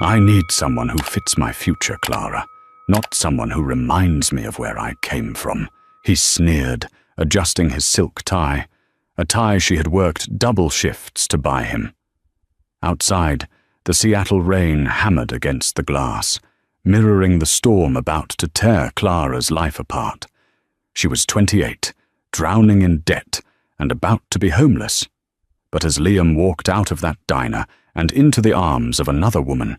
I need someone who fits my future, Clara, not someone who reminds me of where I came from, he sneered, adjusting his silk tie, a tie she had worked double shifts to buy him. Outside, the Seattle rain hammered against the glass, mirroring the storm about to tear Clara's life apart. She was 28, drowning in debt, and about to be homeless. But as Liam walked out of that diner and into the arms of another woman,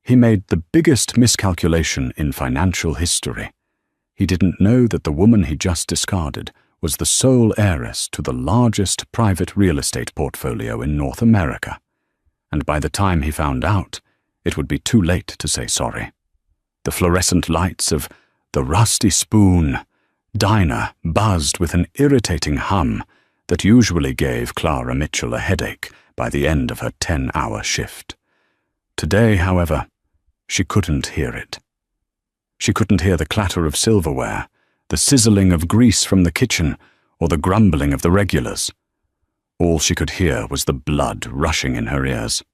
he made the biggest miscalculation in financial history. He didn't know that the woman he just discarded was the sole heiress to the largest private real estate portfolio in North America. And by the time he found out, it would be too late to say sorry. The fluorescent lights of the Rusty Spoon diner buzzed with an irritating hum that usually gave Clara Mitchell a headache by the end of her 10-hour shift. Today, however, she couldn't hear it. She couldn't hear the clatter of silverware, the sizzling of grease from the kitchen, or the grumbling of the regulars. All she could hear was the blood rushing in her ears.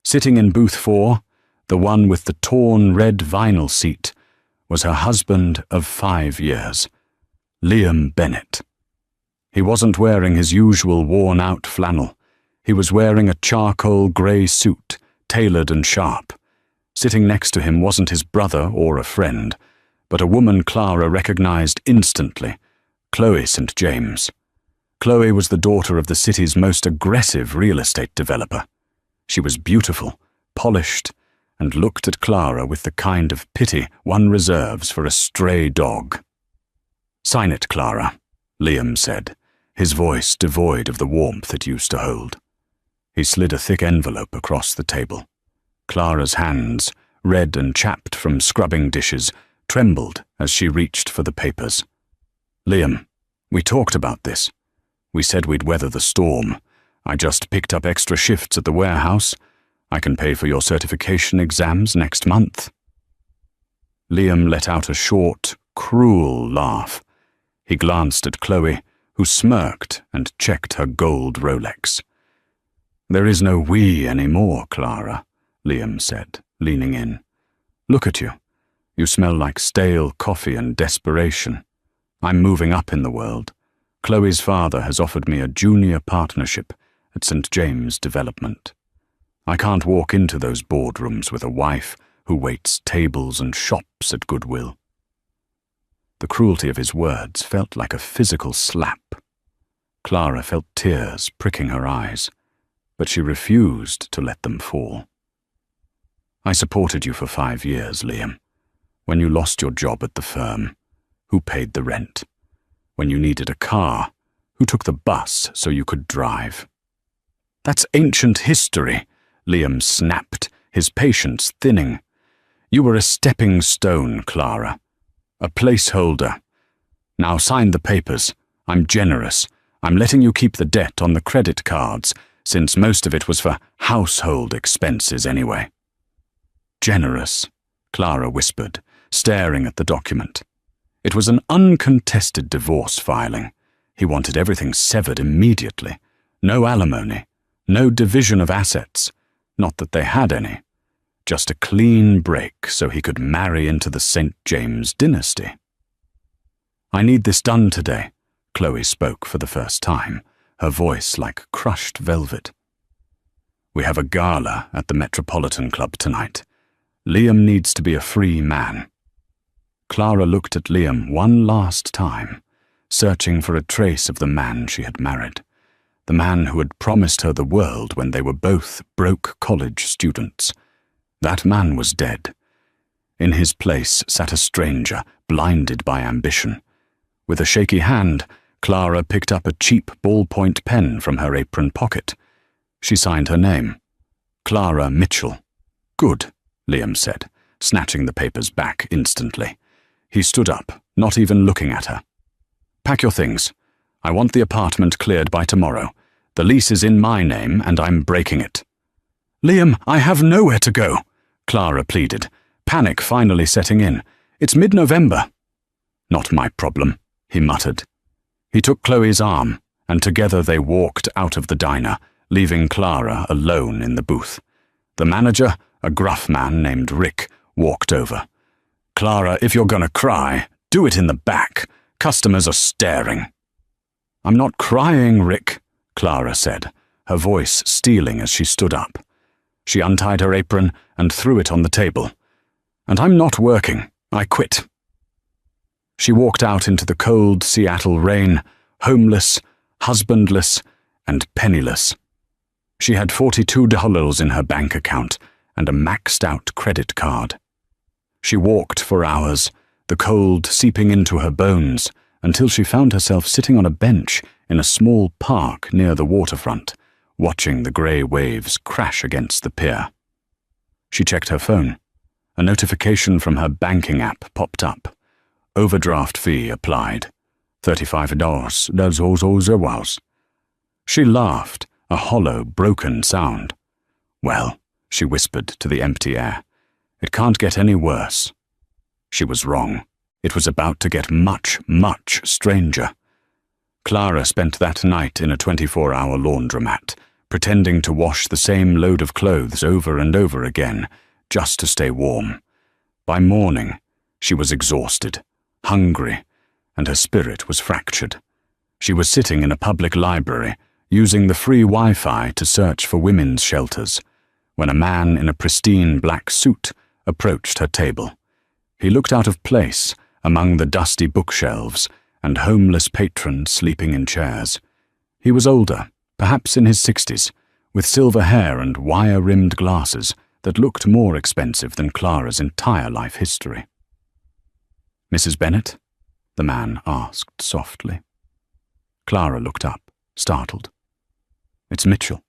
Sitting in booth 4, the one with the torn red vinyl seat, was her husband of 5 years, Liam Bennett. He wasn't wearing his usual worn-out flannel. He was wearing a charcoal grey suit, tailored and sharp. Sitting next to him wasn't his brother or a friend, but a woman Clara recognized instantly, Chloe St. James. Chloe was the daughter of the city's most aggressive real estate developer. She was beautiful, polished, and looked at Clara with the kind of pity one reserves for a stray dog. "Sign it, Clara," Liam said, his voice devoid of the warmth it used to hold. He slid a thick envelope across the table. Clara's hands, red and chapped from scrubbing dishes, trembled as she reached for the papers. "Liam, we talked about this. We said we'd weather the storm. I just picked up extra shifts at the warehouse. I can pay for your certification exams next month." Liam let out a short, cruel laugh. He glanced at Chloe, who smirked and checked her gold Rolex. "There is no we anymore, Clara," Liam said, leaning in. "Look at you. You smell like stale coffee and desperation. I'm moving up in the world. Chloe's father has offered me a junior partnership at St. James Development. I can't walk into those boardrooms with a wife who waits tables and shops at Goodwill." The cruelty of his words felt like a physical slap. Clara felt tears pricking her eyes, but she refused to let them fall. "I supported you for 5 years, Liam. When you lost your job at the firm, who paid the rent? When you needed a car, who took the bus so you could drive?" "That's ancient history," Liam snapped, his patience thinning. "You were a stepping stone, Clara. A placeholder. Now sign the papers. I'm generous. I'm letting you keep the debt on the credit cards, since most of it was for household expenses anyway." "Generous," Clara whispered, staring at the document. It was an uncontested divorce filing. He wanted everything severed immediately. No alimony, no division of assets, not that they had any. Just a clean break so he could marry into the St. James dynasty. "I need this done today," Chloe spoke for the first time, her voice like crushed velvet. "We have a gala at the Metropolitan Club tonight. Liam needs to be a free man." Clara looked at Liam one last time, searching for a trace of the man she had married, the man who had promised her the world when they were both broke college students. That man was dead. In his place sat a stranger, blinded by ambition. With a shaky hand, Clara picked up a cheap ballpoint pen from her apron pocket. She signed her name. Clara Mitchell. "Good," Liam said, snatching the papers back instantly. He stood up, not even looking at her. "Pack your things. I want the apartment cleared by tomorrow. The lease is in my name, and I'm breaking it." "Liam, I have nowhere to go," Clara pleaded, panic finally setting in. "It's mid-November." "Not my problem," he muttered. He took Chloe's arm, and together they walked out of the diner, leaving Clara alone in the booth. The manager, A gruff man named Rick walked over. "Clara, if you're gonna cry, do it in the back. Customers are staring." "I'm not crying, Rick," Clara said, her voice steeling as she stood up. She untied her apron and threw it on the table. "And I'm not working. I quit." She walked out into the cold Seattle rain, homeless, husbandless, and penniless. She had $42 in her bank account and a maxed-out credit card. She walked for hours, the cold seeping into her bones, until she found herself sitting on a bench in a small park near the waterfront, watching the grey waves crash against the pier. She checked her phone. A notification from her banking app popped up. Overdraft fee applied. $35. That's also was. She laughed, a hollow, broken sound. "Well," she whispered to the empty air, "it can't get any worse." She was wrong. It was about to get much, much stranger. Clara spent that night in a 24-hour laundromat, pretending to wash the same load of clothes over and over again, just to stay warm. By morning, she was exhausted, hungry, and her spirit was fractured. She was sitting in a public library, using the free Wi-Fi to search for women's shelters, when a man in a pristine black suit approached her table. He looked out of place among the dusty bookshelves and homeless patrons sleeping in chairs. He was older, perhaps in his 60s, with silver hair and wire-rimmed glasses that looked more expensive than Clara's entire life history. "Mrs. Bennet?" the man asked softly. Clara looked up, startled. "It's Mitchell.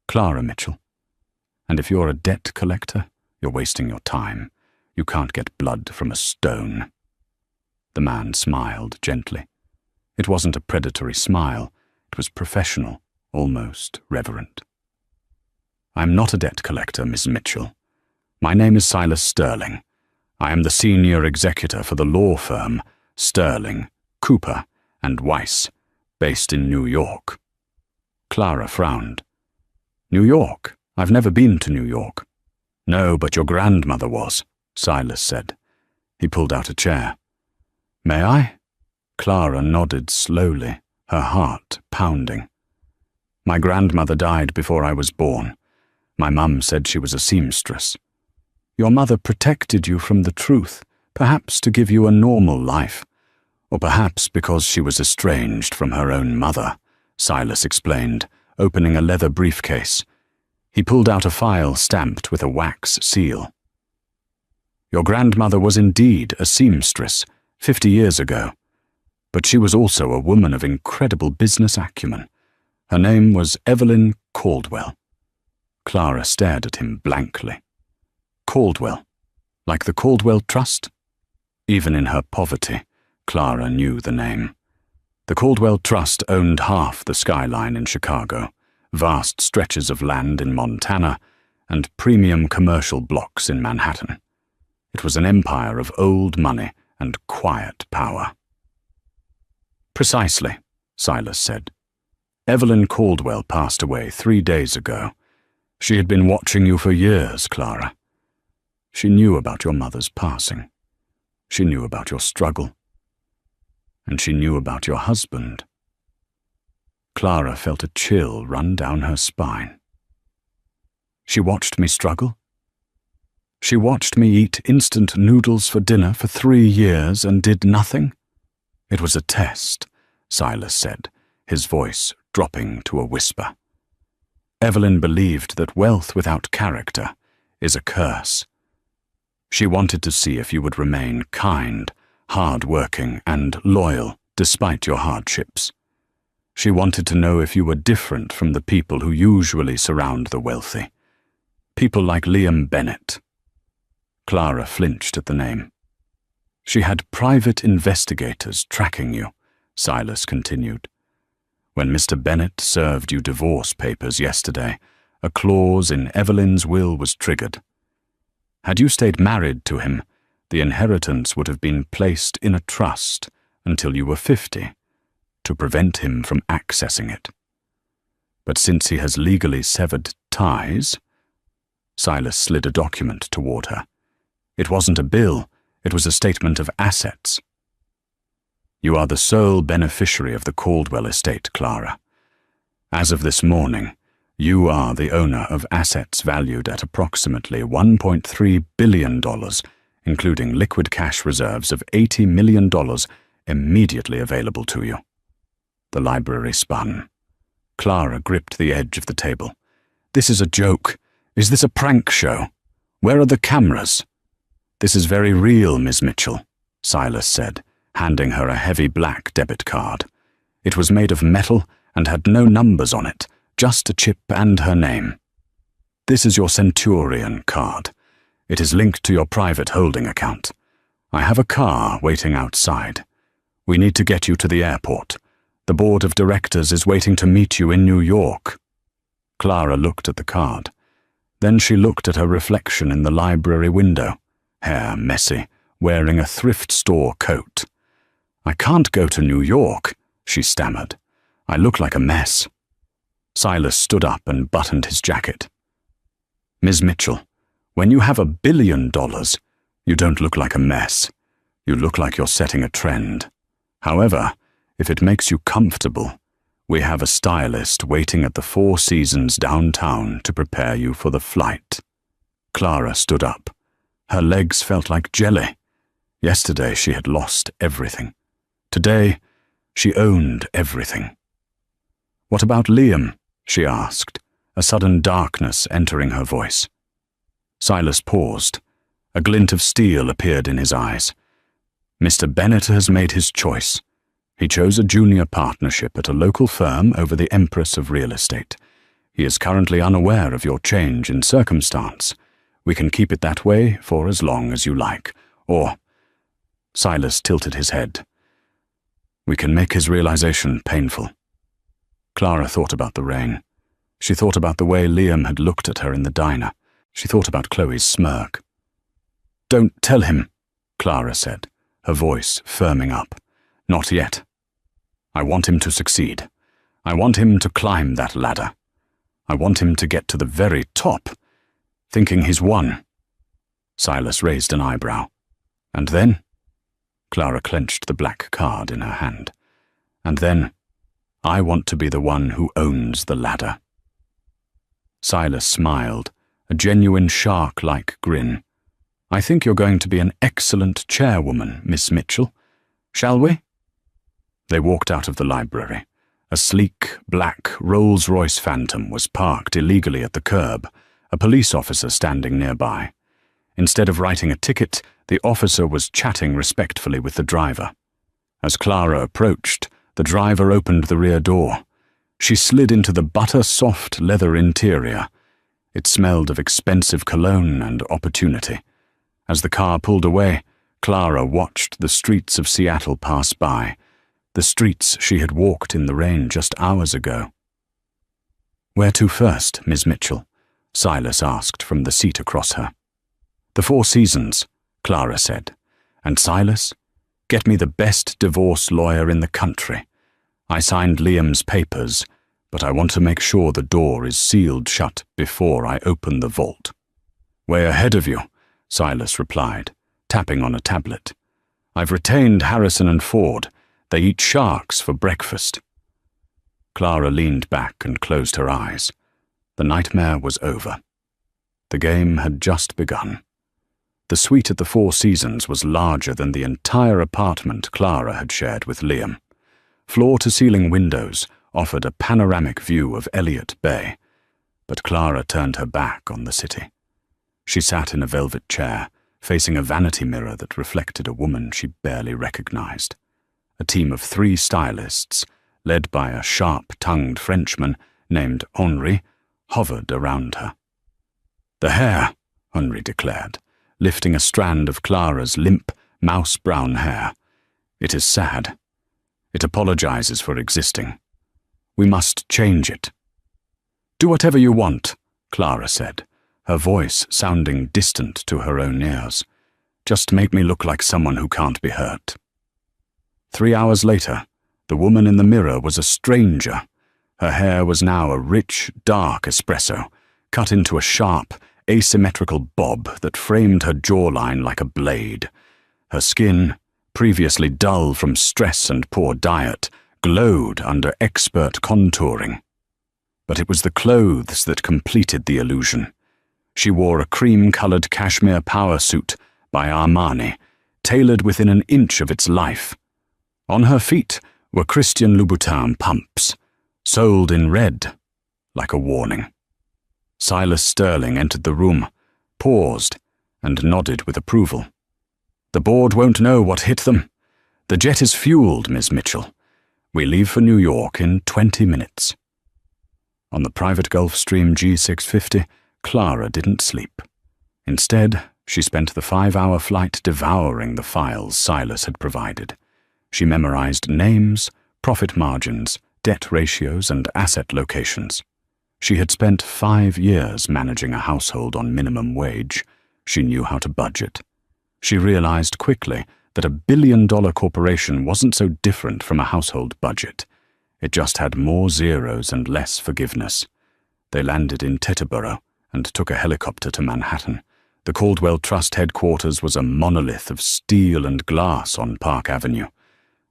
Clara Mitchell. And if you're a debt collector, you're wasting your time. You can't get blood from a stone." The man smiled gently. It wasn't a predatory smile. It was professional, almost reverent. "I'm not a debt collector, Miss Mitchell. My name is Silas Sterling. I am the senior executor for the law firm Sterling, Cooper, and Weiss, based in New York." Clara frowned. "New York? I've never been to New York." "No, but your grandmother was," Silas said. He pulled out a chair. "May I?" Clara nodded slowly, her heart pounding. "My grandmother died before I was born. My mum said she was a seamstress. Your mother protected you from the truth, perhaps to give you a normal life, or perhaps because she was estranged from her own mother," Silas explained, opening a leather briefcase. He pulled out a file stamped with a wax seal. "Your grandmother was indeed a seamstress 50 years ago, but she was also a woman of incredible business acumen. Her name was Evelyn Caldwell." Clara stared at him blankly. Caldwell, like the Caldwell Trust? Even in her poverty, Clara knew the name. The Caldwell Trust owned half the skyline in Chicago, vast stretches of land in Montana, and premium commercial blocks in Manhattan. It was an empire of old money and quiet power. "Precisely," Silas said. "Evelyn Caldwell passed away 3 days ago. She had been watching you for years, Clara. She knew about your mother's passing. She knew about your struggle. And she knew about your husband." Clara felt a chill run down her spine. "She watched me struggle? She watched me eat instant noodles for dinner for 3 years and did nothing?" "It was a test," Silas said, his voice dropping to a whisper. "Evelyn believed that wealth without character is a curse. She wanted to see if you would remain kind, hard-working, and loyal despite your hardships. She wanted to know if you were different from the people who usually surround the wealthy. People like Liam Bennett." Clara flinched at the name. "She had private investigators tracking you," Silas continued. "When Mr. Bennett served you divorce papers yesterday, a clause in Evelyn's will was triggered. Had you stayed married to him, the inheritance would have been placed in a trust until you were 50, to prevent him from accessing it. But since he has legally severed ties, Silas slid a document toward her. It wasn't a bill, it was a statement of assets. You are the sole beneficiary of the Caldwell estate, Clara. As of this morning, you are the owner of assets valued at approximately $1.3 billion, including liquid cash reserves of $80 million immediately available to you. The library spun. Clara gripped the edge of the table. This is a joke. Is this a prank show? Where are the cameras? This is very real, Miss Mitchell, Silas said, handing her a heavy black debit card. It was made of metal and had no numbers on it, just a chip and her name. This is your Centurion card. It is linked to your private holding account. I have a car waiting outside. We need to get you to the airport. The board of directors is waiting to meet you in New York. Clara looked at the card. Then she looked at her reflection in the library window, hair messy, wearing a thrift store coat. I can't go to New York, she stammered. I look like a mess. Silas stood up and buttoned his jacket. Ms. Mitchell, when you have $1 billion, you don't look like a mess. You look like you're setting a trend. However, if it makes you comfortable, we have a stylist waiting at the Four Seasons downtown to prepare you for the flight. Clara stood up. Her legs felt like jelly. Yesterday she had lost everything. Today, she owned everything. What about Liam? She asked, a sudden darkness entering her voice. Silas paused. A glint of steel appeared in his eyes. Mr. Bennett has made his choice. He chose a junior partnership at a local firm over the Empress of Real Estate. He is currently unaware of your change in circumstance. We can keep it that way for as long as you like, or— Silas tilted his head. We can make his realization painful. Clara thought about the rain. She thought about the way Liam had looked at her in the diner. She thought about Chloe's smirk. Don't tell him, Clara said, her voice firming up. Not yet. I want him to succeed. I want him to climb that ladder. I want him to get to the very top, thinking he's won. Silas raised an eyebrow. And then? Clara clenched the black card in her hand. And then, I want to be the one who owns the ladder. Silas smiled, a genuine shark-like grin. I think you're going to be an excellent chairwoman, Miss Mitchell. Shall we? They walked out of the library. A sleek, black Rolls-Royce Phantom was parked illegally at the curb, a police officer standing nearby. Instead of writing a ticket, the officer was chatting respectfully with the driver. As Clara approached, the driver opened the rear door. She slid into the butter-soft leather interior. It smelled of expensive cologne and opportunity. As the car pulled away, Clara watched the streets of Seattle pass by, the streets she had walked in the rain just hours ago. Where to first, Miss Mitchell? Silas asked from the seat across her. The Four Seasons, Clara said. And Silas, get me the best divorce lawyer in the country. I signed Liam's papers, but I want to make sure the door is sealed shut before I open the vault. Way ahead of you, Silas replied, tapping on a tablet. I've retained Harrison and Ford. They eat sharks for breakfast. Clara leaned back and closed her eyes. The nightmare was over. The game had just begun. The suite at the Four Seasons was larger than the entire apartment Clara had shared with Liam. Floor-to-ceiling windows offered a panoramic view of Elliott Bay, but Clara turned her back on the city. She sat in a velvet chair, facing a vanity mirror that reflected a woman she barely recognized. A team of 3 stylists, led by a sharp-tongued Frenchman named Henri, hovered around her. The hair, Henri declared, lifting a strand of Clara's limp, mouse-brown hair. It is sad. It apologizes for existing. We must change it. Do whatever you want, Clara said, her voice sounding distant to her own ears. Just make me look like someone who can't be hurt. 3 hours later, the woman in the mirror was a stranger. Her hair was now a rich, dark espresso, cut into a sharp, asymmetrical bob that framed her jawline like a blade. Her skin, previously dull from stress and poor diet, glowed under expert contouring. But it was the clothes that completed the illusion. She wore a cream-colored cashmere power suit by Armani, tailored within an inch of its life. On her feet were Christian Louboutin pumps, sold in red, like a warning. Silas Sterling entered the room, paused, and nodded with approval. "The board won't know what hit them. The jet is fueled, Miss Mitchell. We leave for New York in 20 minutes. On the private Gulfstream G650, Clara didn't sleep. Instead, she spent the 5-hour flight devouring the files Silas had provided. She memorized names, profit margins, debt ratios, and asset locations. She had spent 5 years managing a household on minimum wage. She knew how to budget. She realized quickly that a billion-dollar corporation wasn't so different from a household budget. It just had more zeros and less forgiveness. They landed in Teterboro and took a helicopter to Manhattan. The Caldwell Trust headquarters was a monolith of steel and glass on Park Avenue.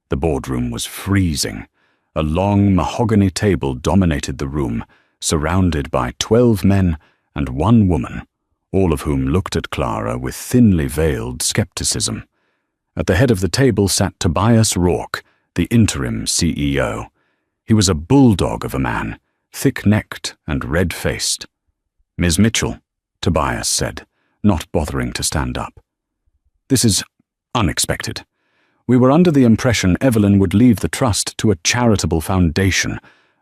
The boardroom was freezing. A long mahogany table dominated the room, surrounded by 12 men and 1 woman, all of whom looked at Clara with thinly veiled skepticism. At the head of the table sat Tobias Rourke, the interim CEO. He was a bulldog of a man, thick-necked and red-faced. "Ms. Mitchell," Tobias said, not bothering to stand up. "This is unexpected. We were under the impression Evelyn would leave the trust to a charitable foundation,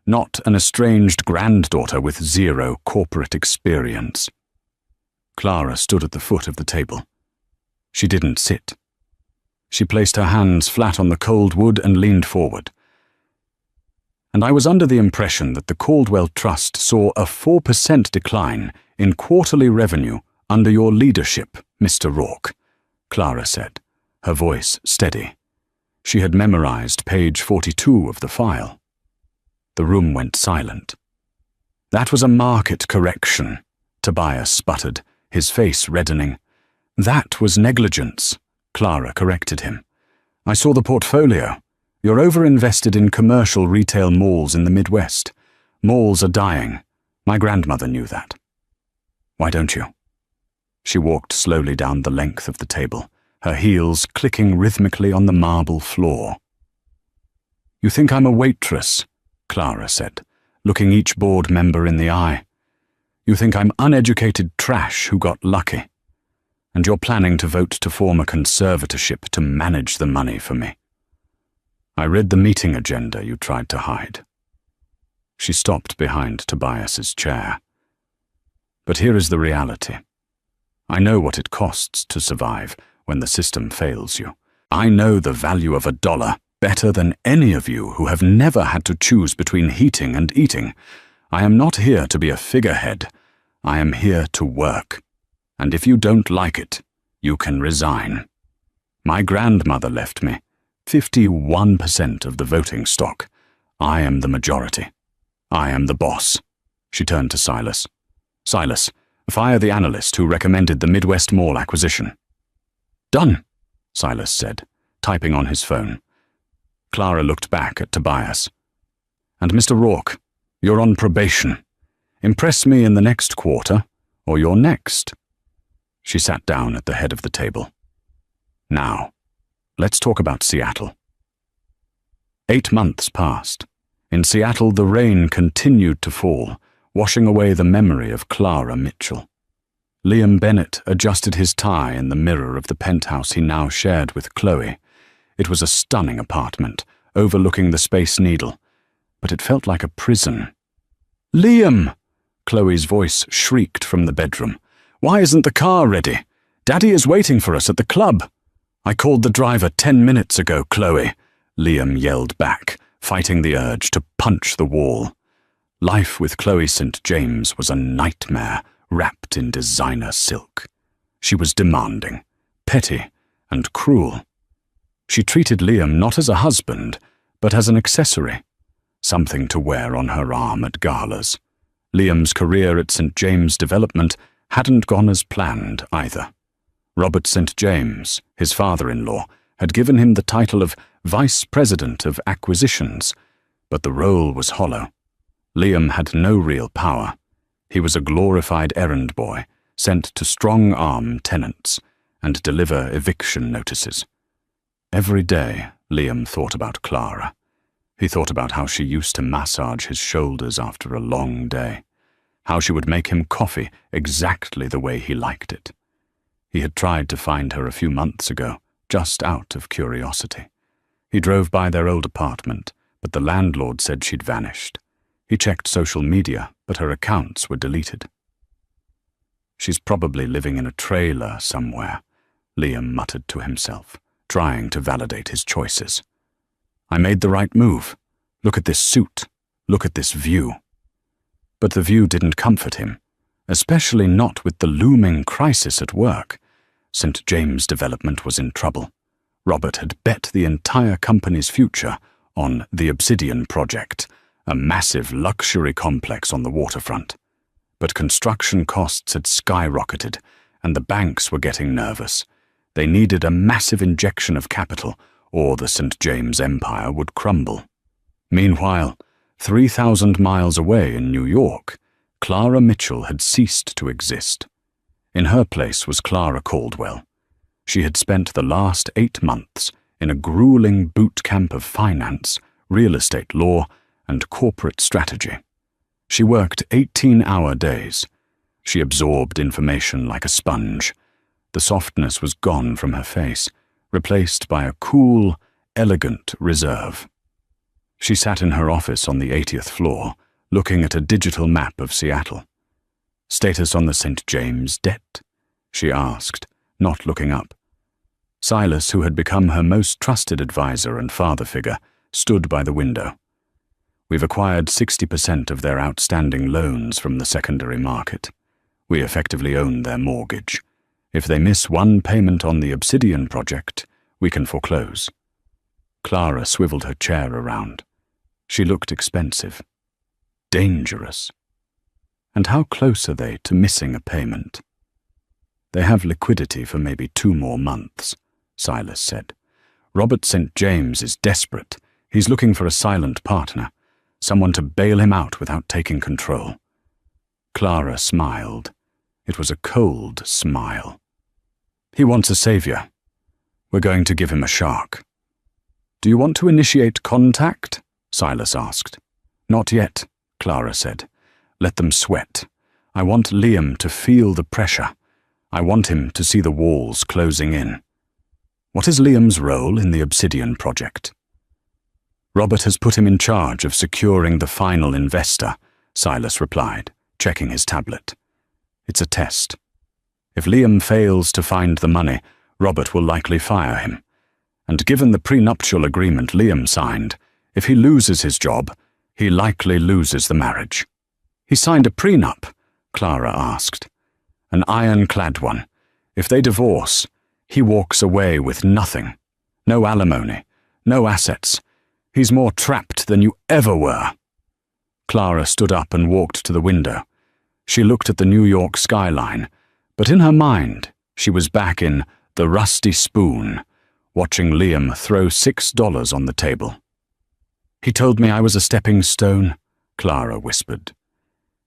not an estranged granddaughter with 0 corporate experience." Clara stood at the foot of the table. She didn't sit. She placed her hands flat on the cold wood and leaned forward. "And I was under the impression that the Caldwell Trust saw a 4% decline in quarterly revenue under your leadership, Mr. Rourke," Clara said, her voice steady. She had memorized page 42 of the file. The room went silent. "That was a market correction," Tobias sputtered, his face reddening. "That was negligence," Clara corrected him. "I saw the portfolio. You're over-invested in commercial retail malls in the Midwest. Malls are dying. My grandmother knew that. Why don't you?" She walked slowly down the length of the table, her heels clicking rhythmically on the marble floor. "You think I'm a waitress," Clara said, looking each board member in the eye. "You think I'm uneducated trash who got lucky. And you're planning to vote to form a conservatorship to manage the money for me. I read the meeting agenda you tried to hide." She stopped behind Tobias's chair. "But here is the reality. I know what it costs to survive when the system fails you. I know the value of $1 better than any of you who have never had to choose between heating and eating. I am not here to be a figurehead. I am here to work. And if you don't like it, you can resign. My grandmother left me 51% of the voting stock. I am the majority. I am the boss." She turned to Silas. "Silas, fire the analyst who recommended the Midwest Mall acquisition." "Done," Silas said, typing on his phone. Clara looked back at Tobias. "And Mr. Rourke, you're on probation. Impress me in the next quarter, or you're next." She sat down at the head of the table. "Now, let's talk about Seattle." 8 months passed. In Seattle, the rain continued to fall, washing away the memory of Clara Mitchell. Liam Bennett adjusted his tie in the mirror of the penthouse he now shared with Chloe. It was a stunning apartment, overlooking the Space Needle, but it felt like a prison. "Liam!" Chloe's voice shrieked from the bedroom. "Why isn't the car ready? Daddy is waiting for us at the club." "I called the driver 10 minutes ago, Chloe," Liam yelled back, fighting the urge to punch the wall. Life with Chloe St. James was a nightmare wrapped in designer silk. She was demanding, petty, and cruel. She treated Liam not as a husband, but as an accessory, something to wear on her arm at galas. Liam's career at St. James Development hadn't gone as planned either. Robert St. James, his father-in-law, had given him the title of Vice President of Acquisitions, but the role was hollow. Liam had no real power. He was a glorified errand boy, sent to strong-arm tenants and deliver eviction notices. Every day, Liam thought about Clara. He thought about how she used to massage his shoulders after a long day, how she would make him coffee exactly the way he liked it. He had tried to find her a few months ago, just out of curiosity. He drove by their old apartment, but the landlord said she'd vanished. He checked social media, but her accounts were deleted. She's probably living in a trailer somewhere, Liam muttered to himself, trying to validate his choices. I made the right move. Look at this suit. Look at this view. But the view didn't comfort him, especially not with the looming crisis at work. St. James Development was in trouble. Robert had bet the entire company's future on the Obsidian Project, a massive luxury complex on the waterfront. But construction costs had skyrocketed, and the banks were getting nervous. They needed a massive injection of capital, or the St. James Empire would crumble. Meanwhile, 3,000 miles away in New York, Clara Mitchell had ceased to exist. In her place was Clara Caldwell. She had spent the last 8 months in a grueling boot camp of finance, real estate law, and corporate strategy. She worked 18-hour days. She absorbed information like a sponge. The softness was gone from her face, replaced by a cool, elegant reserve. She sat in her office on the 80th floor, looking at a digital map of Seattle. Status on the St. James debt? She asked, not looking up. Silas, who had become her most trusted advisor and father figure, stood by the window. We've acquired 60% of their outstanding loans from the secondary market. We effectively own their mortgage. If they miss one payment on the Obsidian Project, we can foreclose. Clara swiveled her chair around. She looked expensive. Dangerous. And how close are they to missing a payment? They have liquidity for maybe 2 more months, Silas said. Robert St. James is desperate. He's looking for a silent partner, someone to bail him out without taking control. Clara smiled. It was a cold smile. He wants a savior. We're going to give him a shark. Do you want to initiate contact? Silas asked. Not yet, Clara said. Let them sweat. I want Liam to feel the pressure. I want him to see the walls closing in. What is Liam's role in the Obsidian Project? Robert has put him in charge of securing the final investor, Silas replied, checking his tablet. It's a test. If Liam fails to find the money, Robert will likely fire him. And given the prenuptial agreement Liam signed, if he loses his job, he likely loses the marriage. He signed a prenup, Clara asked. An ironclad one. If they divorce, he walks away with nothing. No alimony, no assets. He's more trapped than you ever were. Clara stood up and walked to the window. She looked at the New York skyline, but in her mind, she was back in The Rusty Spoon, watching Liam throw $6 on the table. He told me I was a stepping stone, Clara whispered.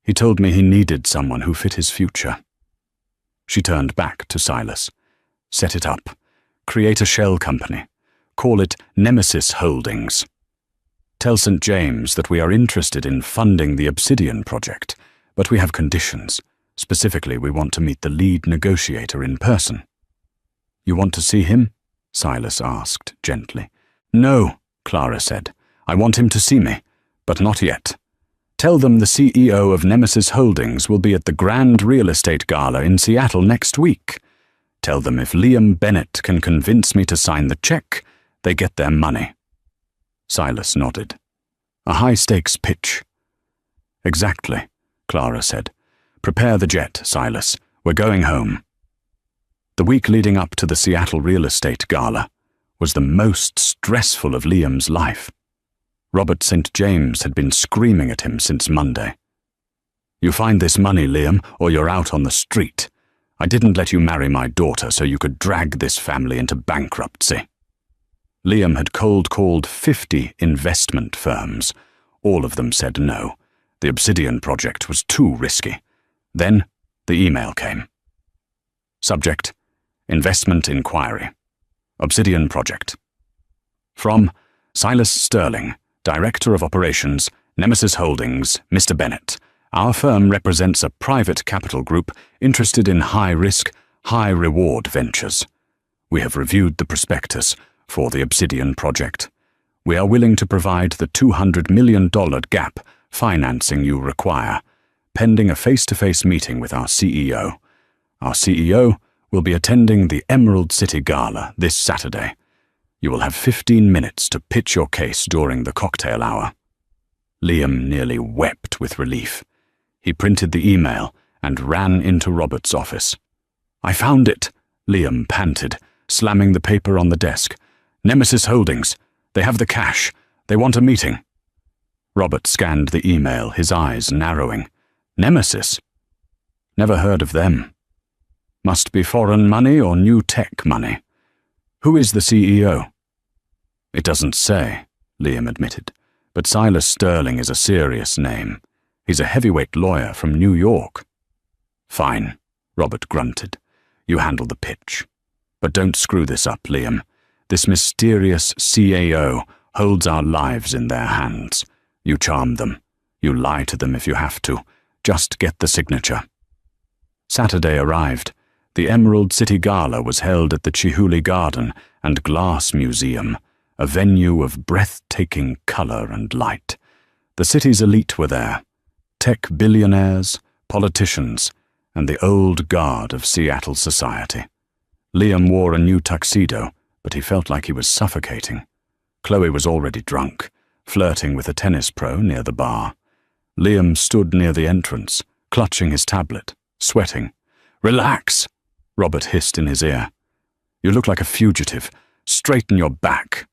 He told me he needed someone who fit his future. She turned back to Silas. Set it up. Create a shell company. Call it Nemesis Holdings. Tell St. James that we are interested in funding the Obsidian Project, but we have conditions. Specifically, we want to meet the lead negotiator in person. You want to see him? Silas asked gently. No, Clara said. I want him to see me, but not yet. Tell them the CEO of Nemesis Holdings will be at the Grand Real Estate Gala in Seattle next week. Tell them if Liam Bennett can convince me to sign the check, they get their money. Silas nodded. A high-stakes pitch. Exactly, Clara said. Prepare the jet, Silas. We're going home. The week leading up to the Seattle Real Estate Gala was the most stressful of Liam's life. Robert St. James had been screaming at him since Monday. You find this money, Liam, or you're out on the street. I didn't let you marry my daughter so you could drag this family into bankruptcy." Liam had cold-called 50 investment firms. All of them said no. The Obsidian project was too risky. Then the email came. Subject: Investment Inquiry. Obsidian Project. From Silas Sterling, Director of Operations, Nemesis Holdings, Mr. Bennett. Our firm represents a private capital group interested in high-risk, high-reward ventures. We have reviewed the prospectus for the Obsidian project. We are willing to provide the $200 million gap financing you require, pending a face-to-face meeting with our CEO. Our CEO will be attending the Emerald City Gala this Saturday. You will have 15 minutes to pitch your case during the cocktail hour." Liam nearly wept with relief. He printed the email and ran into Robert's office. "I found it," Liam panted, slamming the paper on the desk. "Nemesis Holdings. They have the cash. They want a meeting." Robert scanned the email, his eyes narrowing. Nemesis? Never heard of them. Must be foreign money or new tech money. Who is the CEO? It doesn't say, Liam admitted, but Silas Sterling is a serious name. He's a heavyweight lawyer from New York. Fine, Robert grunted. You handle the pitch. But don't screw this up, Liam. This mysterious CAO holds our lives in their hands. You charm them. You lie to them if you have to. Just get the signature. Saturday arrived. The Emerald City Gala was held at the Chihuly Garden and Glass Museum, a venue of breathtaking color and light. The city's elite were there. Tech billionaires, politicians, and the old guard of Seattle society. Liam wore a new tuxedo, but he felt like he was suffocating. Chloe was already drunk, flirting with a tennis pro near the bar. Liam stood near the entrance, clutching his tablet, sweating. "Relax," Robert hissed in his ear. "You look like a fugitive. Straighten your back."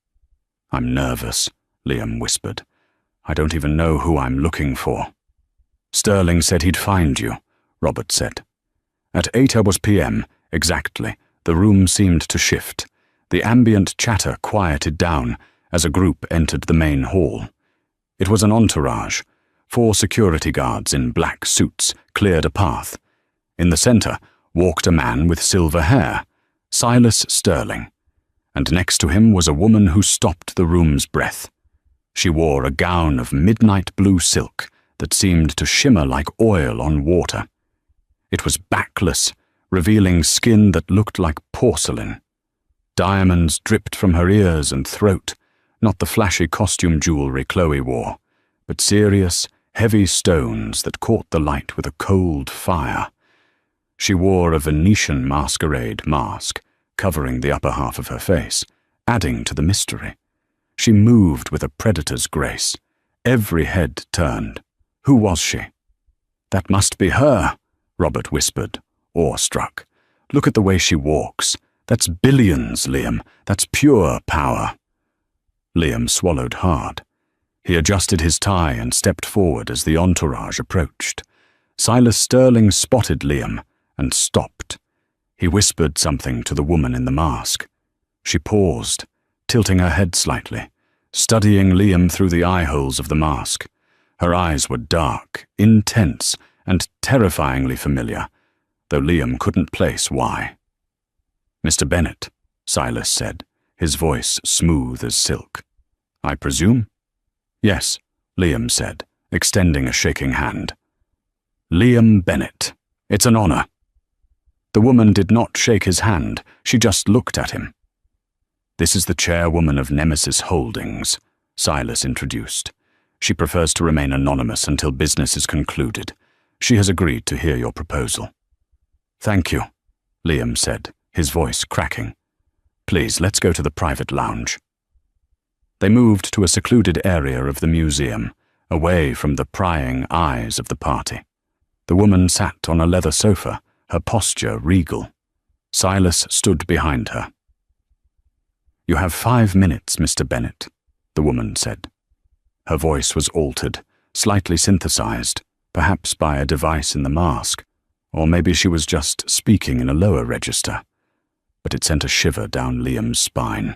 "I'm nervous," Liam whispered. "I don't even know who I'm looking for." "Sterling said he'd find you," Robert said. At 8 p.m. exactly, the room seemed to shift. The ambient chatter quieted down as a group entered the main hall. It was an entourage. 4 security guards in black suits cleared a path. In the center walked a man with silver hair, Silas Sterling, and next to him was a woman who stopped the room's breath. She wore a gown of midnight blue silk that seemed to shimmer like oil on water. It was backless, revealing skin that looked like porcelain. Diamonds dripped from her ears and throat, not the flashy costume jewelry Chloe wore, but serious, heavy stones that caught the light with a cold fire. She wore a Venetian masquerade mask, covering the upper half of her face, adding to the mystery. She moved with a predator's grace. Every head turned. Who was she? "That must be her," Robert whispered, awestruck. "Look at the way she walks. That's billions, Liam. That's pure power." Liam swallowed hard. He adjusted his tie and stepped forward as the entourage approached. Silas Sterling spotted Liam and stopped. He whispered something to the woman in the mask. She paused, tilting her head slightly, studying Liam through the eye holes of the mask. Her eyes were dark, intense, and terrifyingly familiar, though Liam couldn't place why. "Mr. Bennett," Silas said, his voice smooth as silk. "I presume?" "Yes," Liam said, extending a shaking hand. "Liam Bennett. It's an honor." The woman did not shake his hand, she just looked at him. "This is the chairwoman of Nemesis Holdings," Silas introduced. "She prefers to remain anonymous until business is concluded. She has agreed to hear your proposal." "Thank you," Liam said, his voice cracking. "Please, let's go to the private lounge." They moved to a secluded area of the museum, away from the prying eyes of the party. The woman sat on a leather sofa, her posture regal. Silas stood behind her. "You have 5 minutes, Mr. Bennett," the woman said. Her voice was altered, slightly synthesized, perhaps by a device in the mask, or maybe she was just speaking in a lower register. But it sent a shiver down Liam's spine.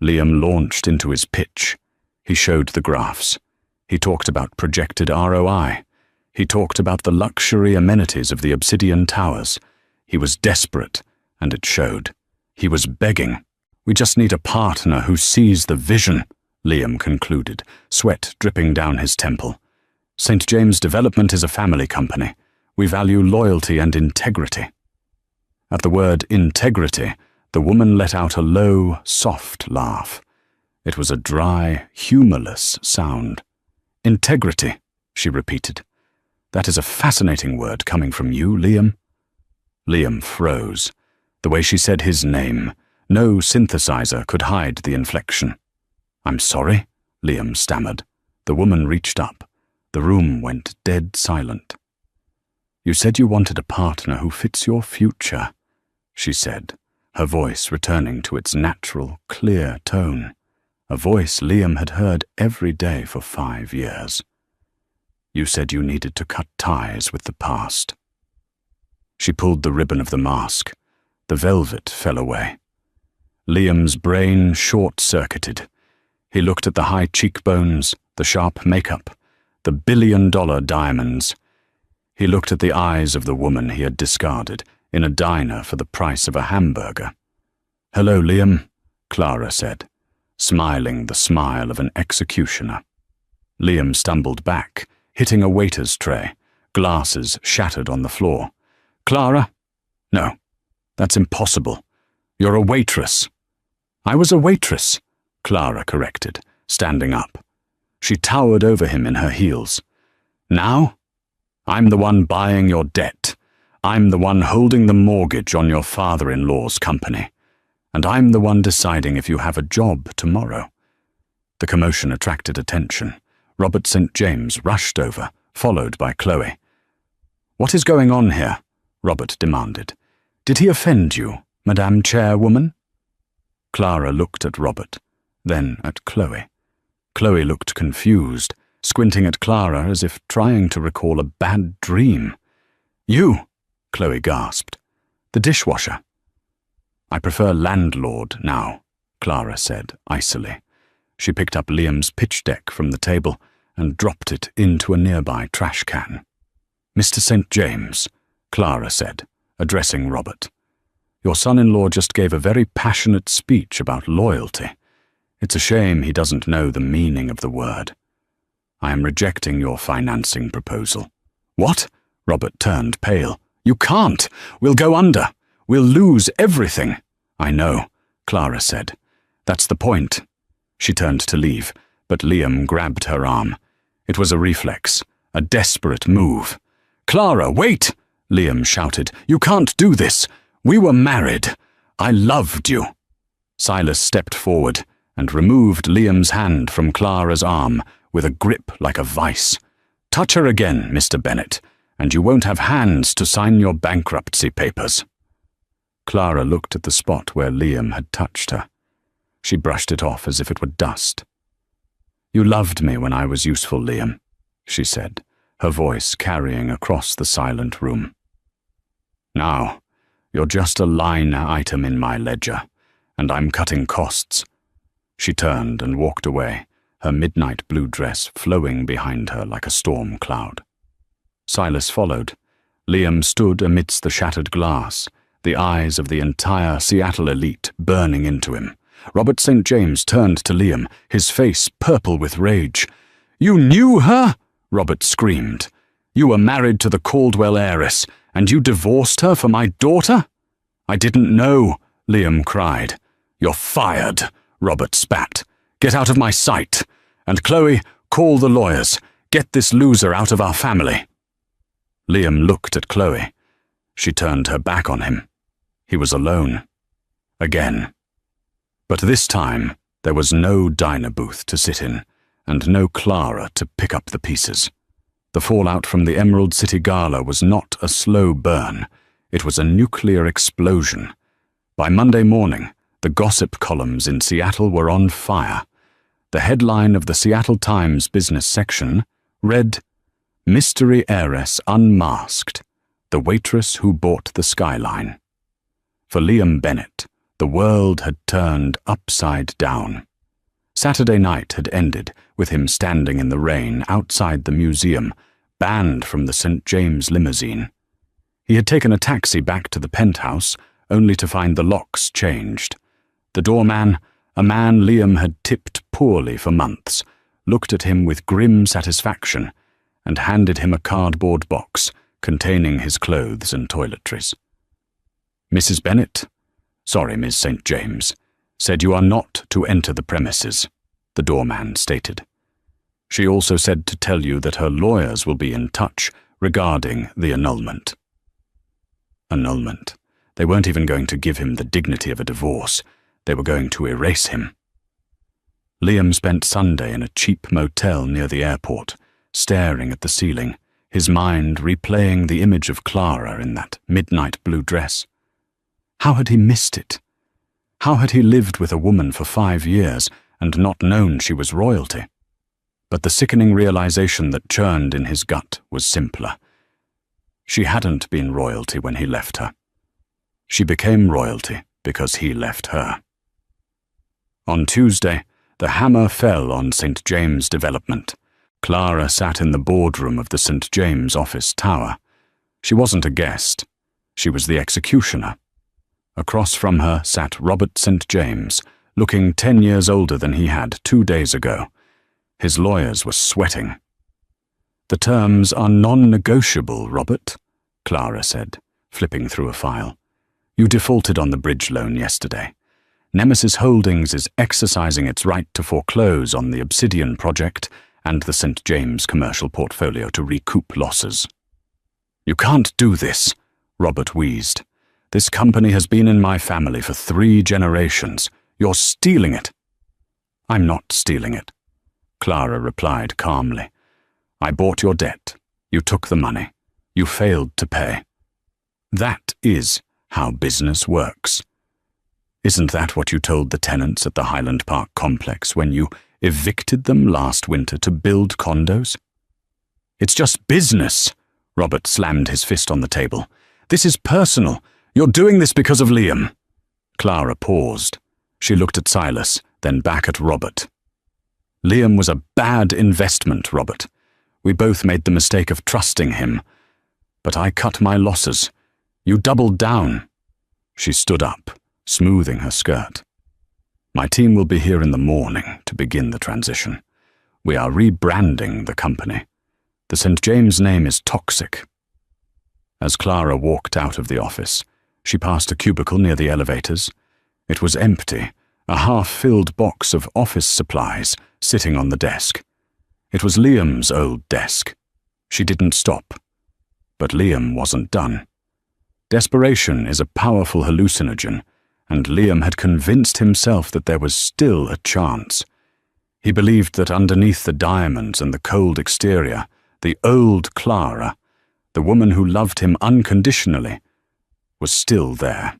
Liam launched into his pitch. He showed the graphs. He talked about projected ROI. He talked about the luxury amenities of the Obsidian Towers. He was desperate, and it showed. He was begging. "We just need a partner who sees the vision," Liam concluded, sweat dripping down his temple. "St. James Development is a family company. We value loyalty and integrity." At the word integrity, the woman let out a low, soft laugh. It was a dry, humorless sound. "Integrity," she repeated. "That is a fascinating word coming from you, Liam." Liam froze. The way she said his name, no synthesizer could hide the inflection. "I'm sorry," Liam stammered. The woman reached up. The room went dead silent. "You said you wanted a partner who fits your future," she said, her voice returning to its natural, clear tone, a voice Liam had heard every day for 5 years. "You said you needed to cut ties with the past." She pulled the ribbon of the mask. The velvet fell away. Liam's brain short-circuited. He looked at the high cheekbones, the sharp makeup, the billion-dollar diamonds. He looked at the eyes of the woman he had discarded in a diner for the price of a hamburger. "Hello, Liam," Clara said, smiling the smile of an executioner. Liam stumbled back, hitting a waiter's tray. Glasses shattered on the floor. "Clara? No, that's impossible. You're a waitress." "I was a waitress," Clara corrected, standing up. She towered over him in her heels. "Now? I'm the one buying your debt. I'm the one holding the mortgage on your father-in-law's company. And I'm the one deciding if you have a job tomorrow." The commotion attracted attention. Robert St. James rushed over, followed by Chloe. "What is going on here?" Robert demanded. "Did he offend you, Madame Chairwoman?" Clara looked at Robert, then at Chloe. Chloe looked confused, squinting at Clara as if trying to recall a bad dream. "You!" Chloe gasped. "The dishwasher." "I prefer landlord now," Clara said icily. She picked up Liam's pitch deck from the table and dropped it into a nearby trash can. "Mr. St. James," Clara said, addressing Robert, "your son-in-law just gave a very passionate speech about loyalty. It's a shame he doesn't know the meaning of the word. I am rejecting your financing proposal." "What?" Robert turned pale. "You can't! We'll go under! We'll lose everything!" "I know," Clara said. "That's the point." She turned to leave, but Liam grabbed her arm. It was a reflex, a desperate move. "Clara, wait!" Liam shouted. "You can't do this! We were married! I loved you!" Silas stepped forward and removed Liam's hand from Clara's arm with a grip like a vice. "Touch her again, Mr. Bennett, and you won't have hands to sign your bankruptcy papers." Clara looked at the spot where Liam had touched her. She brushed it off as if it were dust. "You loved me when I was useful, Liam," she said, her voice carrying across the silent room. "Now, you're just a line item in my ledger, and I'm cutting costs." She turned and walked away, her midnight blue dress flowing behind her like a storm cloud. Silas followed. Liam stood amidst the shattered glass, the eyes of the entire Seattle elite burning into him. Robert St. James turned to Liam, his face purple with rage. "You knew her?" Robert screamed. "You were married to the Caldwell heiress, and you divorced her for my daughter?" "I didn't know," Liam cried. "You're fired," Robert spat. "Get out of my sight. And Chloe, call the lawyers. Get this loser out of our family." Liam looked at Chloe. She turned her back on him. He was alone. Again. But this time, there was no diner booth to sit in, and no Clara to pick up the pieces. The fallout from the Emerald City Gala was not a slow burn. It was a nuclear explosion. By Monday morning, the gossip columns in Seattle were on fire. The headline of the Seattle Times business section read, Mystery Heiress Unmasked, the waitress who bought the skyline. For Liam Bennett, the world had turned upside down. Saturday night had ended with him standing in the rain outside the museum, banned from the St. James limousine. He had taken a taxi back to the penthouse, only to find the locks changed. The doorman, a man Liam had tipped poorly for months, looked at him with grim satisfaction and handed him a cardboard box containing his clothes and toiletries. "Mrs. Bennett, sorry, Miss St. James, said you are not to enter the premises," the doorman stated. "She also said to tell you that her lawyers will be in touch regarding the annulment." Annulment. They weren't even going to give him the dignity of a divorce. They were going to erase him. Liam spent Sunday in a cheap motel near the airport, staring at the ceiling, his mind replaying the image of Clara in that midnight blue dress. How had he missed it? How had he lived with a woman for 5 years and not known she was royalty? But the sickening realization that churned in his gut was simpler. She hadn't been royalty when he left her. She became royalty because he left her. On Tuesday, the hammer fell on St. James Development. Clara sat in the boardroom of the St. James office tower. She wasn't a guest. She was the executioner. Across from her sat Robert St. James, looking 10 years older than he had 2 days ago. His lawyers were sweating. "The terms are non-negotiable, Robert," Clara said, flipping through a file. "You defaulted on the bridge loan yesterday. Nemesis Holdings is exercising its right to foreclose on the Obsidian project and the St. James commercial portfolio to recoup losses." "You can't do this," Robert wheezed. "This company has been in my family for 3 generations. You're stealing it." "I'm not stealing it," Clara replied calmly. "I bought your debt. You took the money. You failed to pay. That is how business works. Isn't that what you told the tenants at the Highland Park complex when you evicted them last winter to build condos?" "It's just business," Robert slammed his fist on the table. "This is personal. You're doing this because of Liam." Clara paused. She looked at Silas, then back at Robert. "Liam was a bad investment, Robert. We both made the mistake of trusting him. But I cut my losses. You doubled down." She stood up, smoothing her skirt. "My team will be here in the morning to begin the transition. We are rebranding the company. The St. James name is toxic." As Clara walked out of the office, she passed a cubicle near the elevators. It was empty, a half-filled box of office supplies sitting on the desk. It was Liam's old desk. She didn't stop. But Liam wasn't done. Desperation is a powerful hallucinogen, and Liam had convinced himself that there was still a chance. He believed that underneath the diamonds and the cold exterior, the old Clara, the woman who loved him unconditionally, was still there.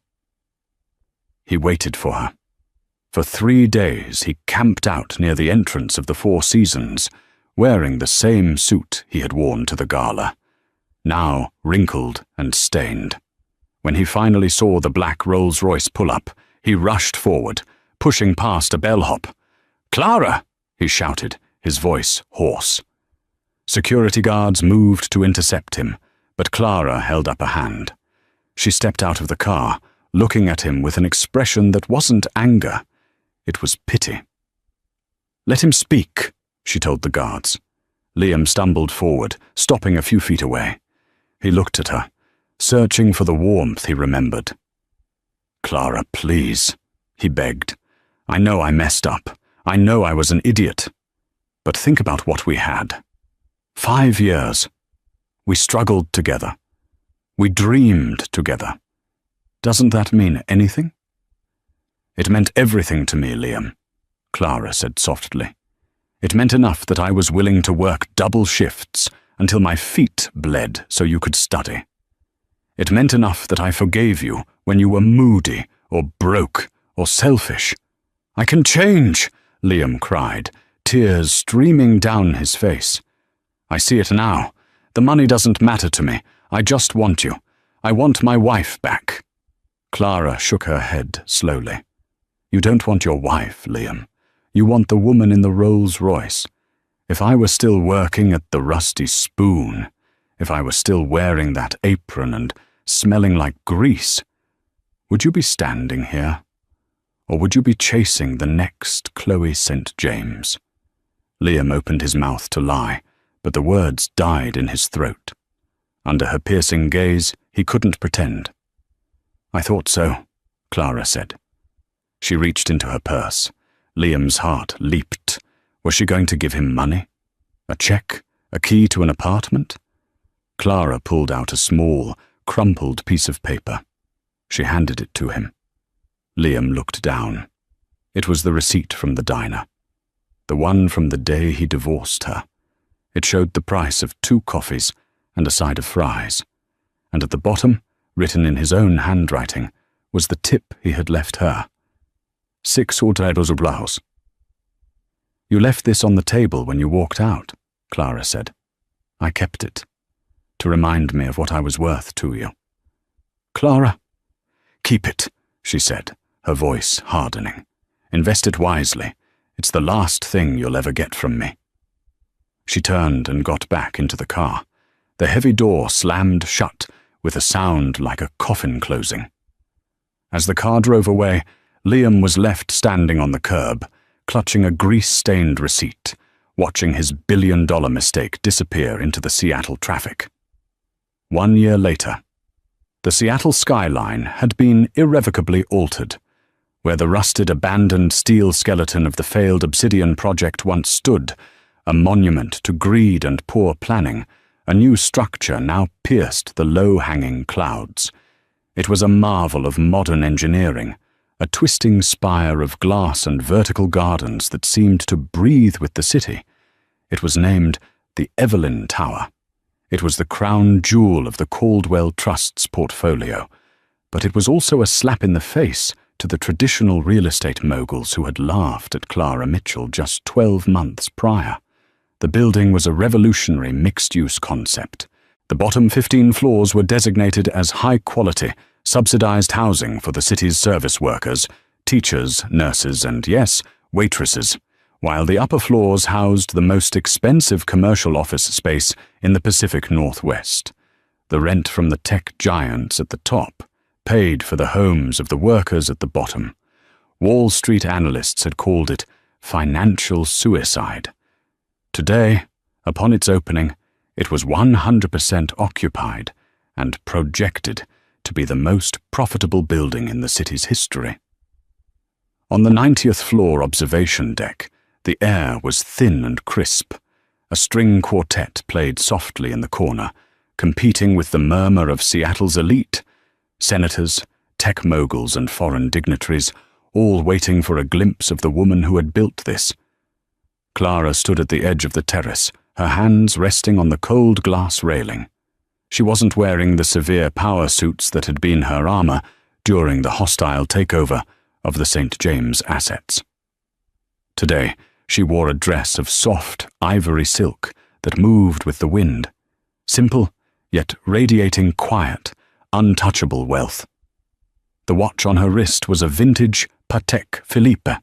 He waited for her. For 3 days he camped out near the entrance of the Four Seasons, wearing the same suit he had worn to the gala, now wrinkled and stained. When he finally saw the black Rolls-Royce pull up, he rushed forward, pushing past a bellhop. "Clara!" he shouted, his voice hoarse. Security guards moved to intercept him, but Clara held up a hand. She stepped out of the car, looking at him with an expression that wasn't anger. It was pity. "Let him speak," she told the guards. Liam stumbled forward, stopping a few feet away. He looked at her, searching for the warmth he remembered. "Clara, please," he begged. "I know I messed up. I know I was an idiot. But think about what we had. 5 years. We struggled together. We dreamed together. Doesn't that mean anything?" "It meant everything to me, Liam," Clara said softly. "It meant enough that I was willing to work double shifts until my feet bled so you could study. It meant enough that I forgave you when you were moody or broke or selfish. I can change," Liam cried, tears streaming down his face. "I see it now. The money doesn't matter to me. I just want you. I want my wife back." Clara shook her head slowly. "You don't want your wife, Liam. You want the woman in the Rolls-Royce. If I were still working at the Rusty Spoon, if I were still wearing that apron and smelling like grease, would you be standing here? Or would you be chasing the next Chloe St. James?" Liam opened his mouth to lie, but the words died in his throat. Under her piercing gaze, he couldn't pretend. "I thought so," Clara said. She reached into her purse. Liam's heart leaped. Was she going to give him money? A check? A key to an apartment? Clara pulled out a small, crumpled piece of paper. She handed it to him. Liam looked down. It was the receipt from the diner. The one from the day he divorced her. It showed the price of 2 coffees and a side of fries. And at the bottom, written in his own handwriting, was the tip he had left her. 6 $6 "You left this on the table when you walked out," Clara said. "I kept it, to remind me of what I was worth to you." "Clara." "Keep it," she said, her voice hardening. "Invest it wisely. It's the last thing you'll ever get from me." She turned and got back into the car. The heavy door slammed shut with a sound like a coffin closing. As the car drove away, Liam was left standing on the curb, clutching a grease-stained receipt, watching his billion-dollar mistake disappear into the Seattle traffic. 1 year later, the Seattle skyline had been irrevocably altered. Where the rusted, abandoned steel skeleton of the failed Obsidian project once stood, a monument to greed and poor planning, a new structure now pierced the low-hanging clouds. It was a marvel of modern engineering, a twisting spire of glass and vertical gardens that seemed to breathe with the city. It was named the Evelyn Tower. It was the crown jewel of the Caldwell Trust's portfolio, but it was also a slap in the face to the traditional real estate moguls who had laughed at Clara Mitchell just 12 months prior. The building was a revolutionary mixed-use concept. The bottom 15 floors were designated as high-quality, subsidized housing for the city's service workers, teachers, nurses, and, yes, waitresses, while the upper floors housed the most expensive commercial office space in the Pacific Northwest. The rent from the tech giants at the top paid for the homes of the workers at the bottom. Wall Street analysts had called it financial suicide. Today, upon its opening, it was 100% occupied and projected to be the most profitable building in the city's history. On the 90th floor observation deck, the air was thin and crisp. A string quartet played softly in the corner, competing with the murmur of Seattle's elite, senators, tech moguls, and foreign dignitaries, all waiting for a glimpse of the woman who had built this. Clara stood at the edge of the terrace, her hands resting on the cold glass railing. She wasn't wearing the severe power suits that had been her armor during the hostile takeover of the St. James assets. Today, she wore a dress of soft, ivory silk that moved with the wind, simple, yet radiating quiet, untouchable wealth. The watch on her wrist was a vintage Patek Philippe,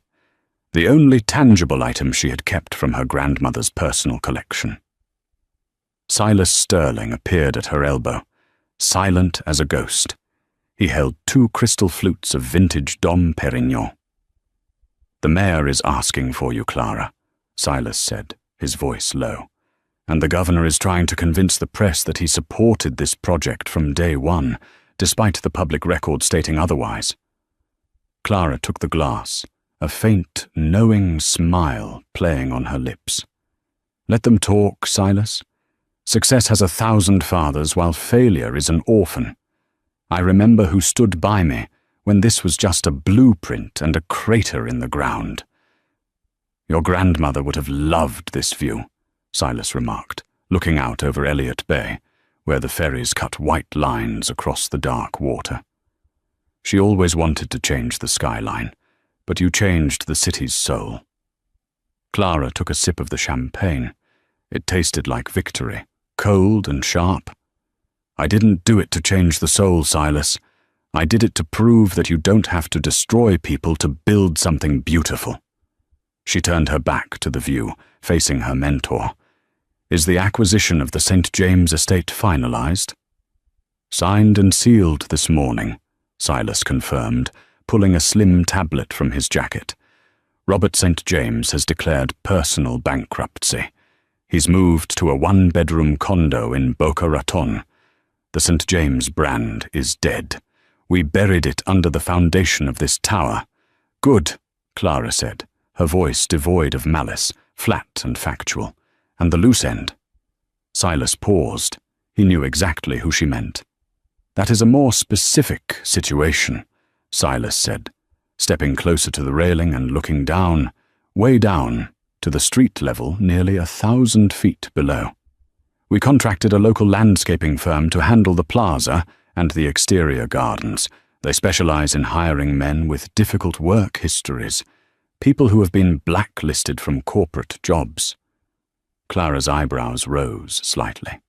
the only tangible item she had kept from her grandmother's personal collection. Silas Sterling appeared at her elbow, silent as a ghost. He held 2 crystal flutes of vintage Dom Perignon. "The mayor is asking for you, Clara," Silas said, his voice low. "And the governor is trying to convince the press that he supported this project from day one, despite the public record stating otherwise." Clara took the glass, a faint, knowing smile playing on her lips. "Let them talk, Silas. Success has 1,000 fathers, while failure is an orphan. I remember who stood by me when this was just a blueprint and a crater in the ground." "Your grandmother would have loved this view," Silas remarked, looking out over Elliott Bay, where the ferries cut white lines across the dark water. "She always wanted to change the skyline, but you changed the city's soul." Clara took a sip of the champagne. It tasted like victory, cold and sharp. "I didn't do it to change the soul, Silas. I did it to prove that you don't have to destroy people to build something beautiful." She turned her back to the view, facing her mentor. "Is the acquisition of the St. James estate finalized?" "Signed and sealed this morning," Silas confirmed, pulling a slim tablet from his jacket. "Robert St. James has declared personal bankruptcy. He's moved to a one-bedroom condo in Boca Raton. The St. James brand is dead. We buried it under the foundation of this tower." "Good," Clara said, her voice devoid of malice, flat and factual. "And the loose end?" Silas paused. He knew exactly who she meant. "That is a more specific situation," Silas said, stepping closer to the railing and looking down, way down, to the street level nearly 1,000 feet below. "We contracted a local landscaping firm to handle the plaza and the exterior gardens. They specialize in hiring men with difficult work histories, people who have been blacklisted from corporate jobs." Clara's eyebrows rose slightly.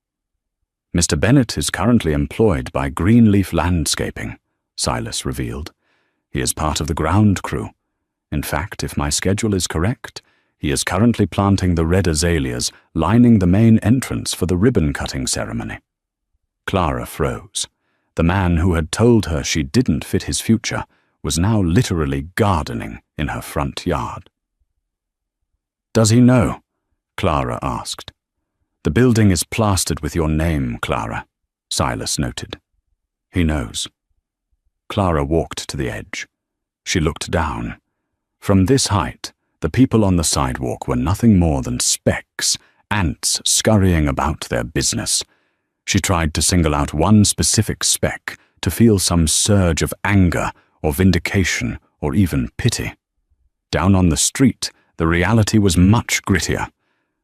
"Mr. Bennett is currently employed by Greenleaf Landscaping," Silas revealed. "He is part of the ground crew. In fact, if my schedule is correct, he is currently planting the red azaleas lining the main entrance for the ribbon-cutting ceremony." Clara froze. The man who had told her she didn't fit his future was now literally gardening in her front yard. "Does he know?" Clara asked. "The building is plastered with your name, Clara," Silas noted. "He knows." Clara walked to the edge. She looked down. From this height, the people on the sidewalk were nothing more than specks, ants scurrying about their business. She tried to single out one specific speck, to feel some surge of anger or vindication or even pity. Down on the street, the reality was much grittier.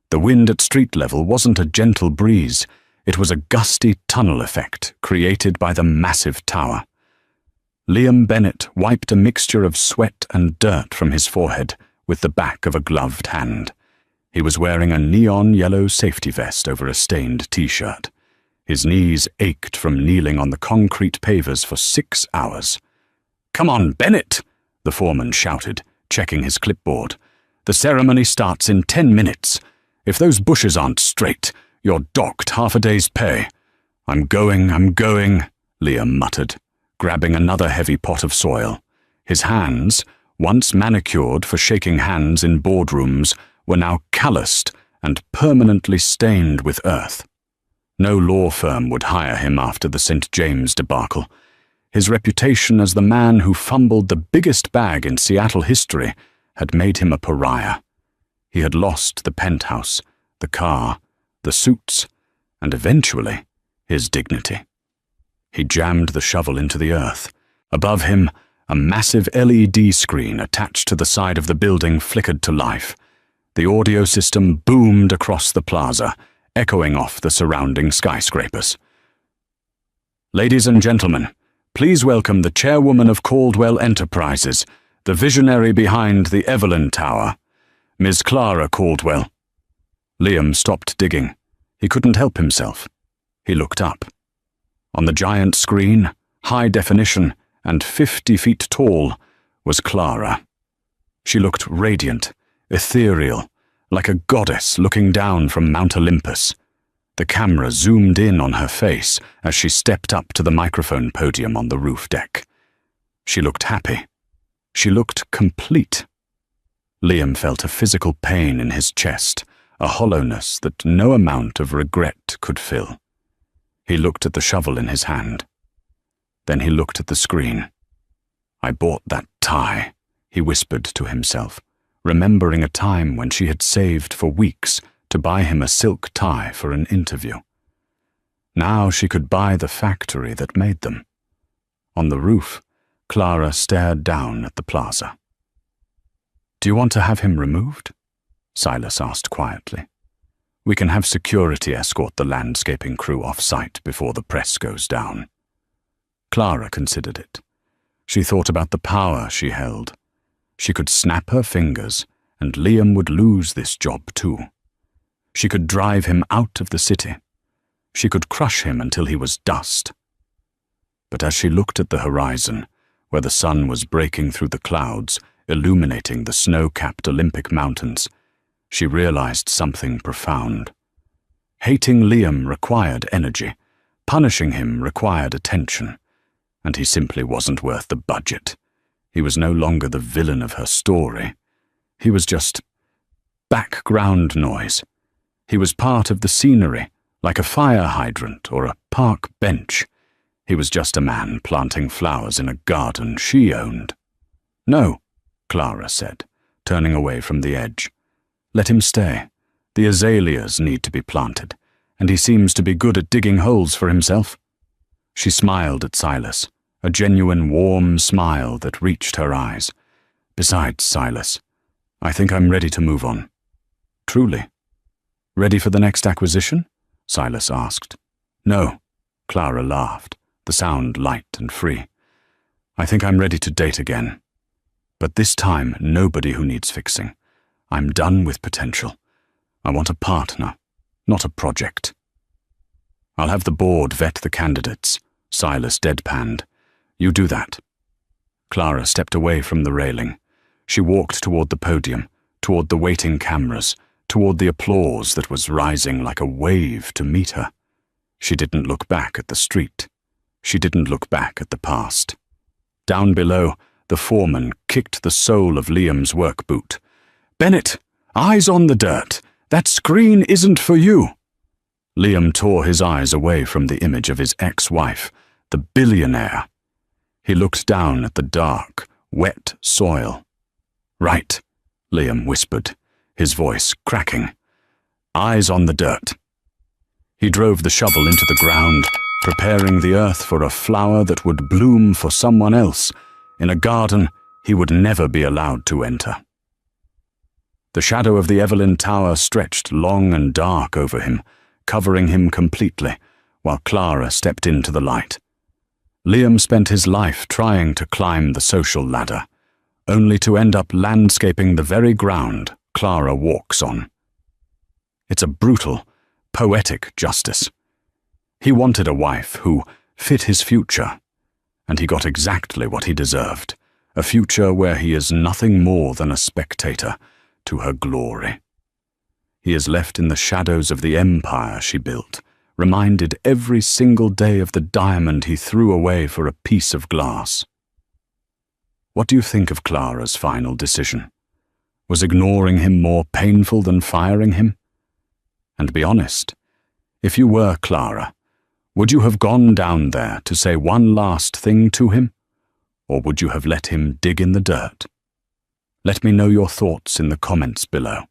The wind at street level wasn't a gentle breeze, it was a gusty tunnel effect created by the massive tower. Liam Bennett wiped a mixture of sweat and dirt from his forehead with the back of a gloved hand. He was wearing a neon yellow safety vest over a stained t-shirt. His knees ached from kneeling on the concrete pavers for 6 hours. "Come on, Bennett!" the foreman shouted, checking his clipboard. "The ceremony starts in 10 minutes. If those bushes aren't straight, you're docked half a day's pay." I'm going," Liam muttered, grabbing another heavy pot of soil. His hands, once manicured for shaking hands in boardrooms, were now calloused and permanently stained with earth. No law firm would hire him after the St. James debacle. His reputation as the man who fumbled the biggest bag in Seattle history had made him a pariah. He had lost the penthouse, the car, the suits, and eventually his dignity. He jammed the shovel into the earth. Above him, a massive LED screen attached to the side of the building flickered to life. The audio system boomed across the plaza, echoing off the surrounding skyscrapers. "Ladies and gentlemen, please welcome the chairwoman of Caldwell Enterprises, the visionary behind the Evelyn Tower, Ms. Clara Caldwell." Liam stopped digging. He couldn't help himself. He looked up. On the giant screen, high definition and 50 feet tall, was Clara. She looked radiant, ethereal, like a goddess looking down from Mount Olympus. The camera zoomed in on her face as she stepped up to the microphone podium on the roof deck. She looked happy. She looked complete. Liam felt a physical pain in his chest, a hollowness that no amount of regret could fill. He looked at the shovel in his hand. Then he looked at the screen. "I bought that tie," he whispered to himself, remembering a time when she had saved for weeks to buy him a silk tie for an interview. Now she could buy the factory that made them. On the roof, Clara stared down at the plaza. "Do you want to have him removed?" Silas asked quietly. "We can have security escort the landscaping crew off-site before the press goes down." Clara considered it. She thought about the power she held. She could snap her fingers, and Liam would lose this job too. She could drive him out of the city, She could crush him until he was dust. But as she looked at the horizon, where the sun was breaking through the clouds, illuminating the snow-capped Olympic mountains, she realized something profound. Hating Liam required energy, punishing him required attention, and he simply wasn't worth the budget. He was no longer the villain of her story. He was just background noise. He was part of the scenery, like a fire hydrant or a park bench. He was just a man planting flowers in a garden she owned. "No," Clara said, turning away from the edge. "Let him stay. The azaleas need to be planted, and he seems to be good at digging holes for himself." She smiled at Silas, a genuine warm smile that reached her eyes. "Besides, Silas, I think I'm ready to move on." "Truly? Ready for the next acquisition?" Silas asked. "No," Clara laughed, the sound light and free. "I think I'm ready to date again. But this time, nobody who needs fixing. I'm done with potential. I want a partner, not a project." "I'll have the board vet the candidates," Silas deadpanned. "You do that." Clara stepped away from the railing. She walked toward the podium, toward the waiting cameras, toward the applause that was rising like a wave to meet her. She didn't look back at the street. She didn't look back at the past. Down below, the foreman kicked the sole of Liam's work boot. "Bennett, eyes on the dirt. That screen isn't for you." Liam tore his eyes away from the image of his ex-wife, the billionaire. He looked down at the dark, wet soil. "Right," Liam whispered, his voice cracking. "Eyes on the dirt." He drove the shovel into the ground, preparing the earth for a flower that would bloom for someone else, in a garden he would never be allowed to enter. The shadow of the Evelyn Tower stretched long and dark over him, covering him completely, while Clara stepped into the light. Liam spent his life trying to climb the social ladder, only to end up landscaping the very ground Clara walks on. It's a brutal, poetic justice. He wanted a wife who fit his future, and he got exactly what he deserved, a future where he is nothing more than a spectator to her glory. He is left in the shadows of the empire she built, reminded every single day of the diamond he threw away for a piece of glass. What do you think of Clara's final decision? Was ignoring him more painful than firing him? And be honest, if you were Clara, would you have gone down there to say one last thing to him? Or would you have let him dig in the dirt? Let me know your thoughts in the comments below.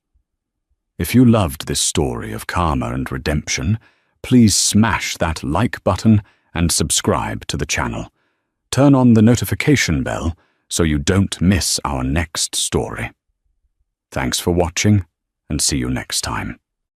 If you loved this story of karma and redemption, please smash that like button and subscribe to the channel. Turn on the notification bell so you don't miss our next story. Thanks for watching, and see you next time.